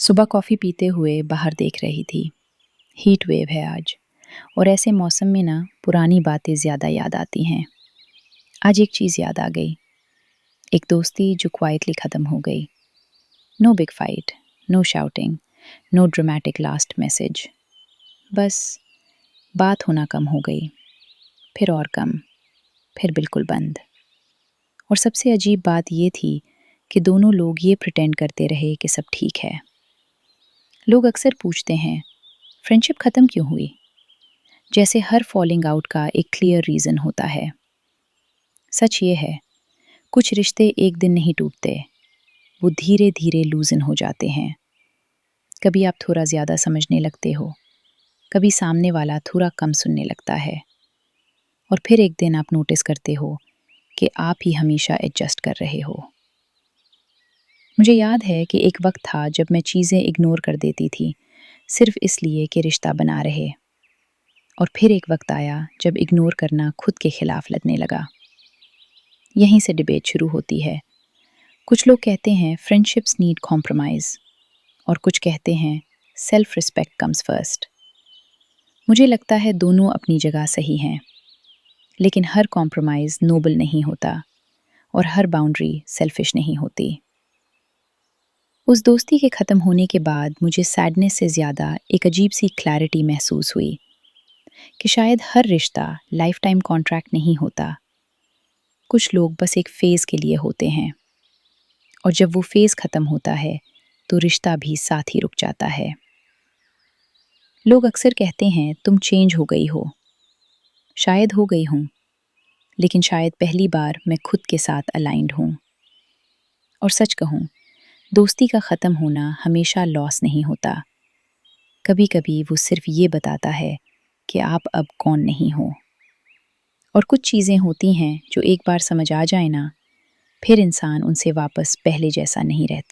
सुबह कॉफ़ी पीते हुए बाहर देख रही थी। हीट वेव है आज, और ऐसे मौसम में ना पुरानी बातें ज़्यादा याद आती हैं। आज एक चीज़ याद आ गई, एक दोस्ती जो क्वाइटली ख़त्म हो गई। No big fight, no shouting, no dramatic last message. बस बात होना कम हो गई, फिर और कम, फिर बिल्कुल बंद। और सबसे अजीब बात ये थी कि दोनों लोग ये प्रिटेंड करते रहे कि सब ठीक है। लोग अक्सर पूछते हैं, फ्रेंडशिप ख़त्म क्यों हुई? जैसे हर फॉलिंग आउट का एक क्लियर रीज़न होता है। सच ये है, कुछ रिश्ते एक दिन नहीं टूटते, वो धीरे धीरे लूजन हो जाते हैं। कभी आप थोड़ा ज़्यादा समझने लगते हो, कभी सामने वाला थोड़ा कम सुनने लगता है, और फिर एक दिन आप नोटिस करते हो कि आप ही हमेशा एडजस्ट कर रहे हो। मुझे याद है कि एक वक्त था जब मैं चीज़ें इग्नोर कर देती थी, सिर्फ इसलिए कि रिश्ता बना रहे। और फिर एक वक्त आया जब इग्नोर करना खुद के खिलाफ लगने लगा। यहीं से डिबेट शुरू होती है। कुछ लोग कहते हैं फ्रेंडशिप्स नीड कॉम्प्रोमाइज़, और कुछ कहते हैं सेल्फ रिस्पेक्ट कम्स फर्स्ट। मुझे लगता है दोनों अपनी जगह सही हैं, लेकिन हर कॉम्प्रोमाइज़ नोबल नहीं होता, और हर बाउंड्री सेल्फिश नहीं होती। उस दोस्ती के ख़त्म होने के बाद मुझे सैडनेस से ज़्यादा एक अजीब सी क्लैरिटी महसूस हुई कि शायद हर रिश्ता लाइफ टाइम कॉन्ट्रैक्ट नहीं होता। कुछ लोग बस एक फ़ेज़ के लिए होते हैं, और जब वो फ़ेज़ ख़त्म होता है तो रिश्ता भी साथ ही रुक जाता है। लोग अक्सर कहते हैं तुम चेंज हो गई हो। शायद हो गई हूँ, लेकिन शायद पहली बार मैं खुद के साथ अलाइंड हूँ। और सच कहूँ, दोस्ती का ख़त्म होना हमेशा लॉस नहीं होता। कभी कभी वो सिर्फ ये बताता है कि आप अब कौन नहीं हो। और कुछ चीज़ें होती हैं जो एक बार समझ आ जाए ना, फिर इंसान उनसे वापस पहले जैसा नहीं रहता।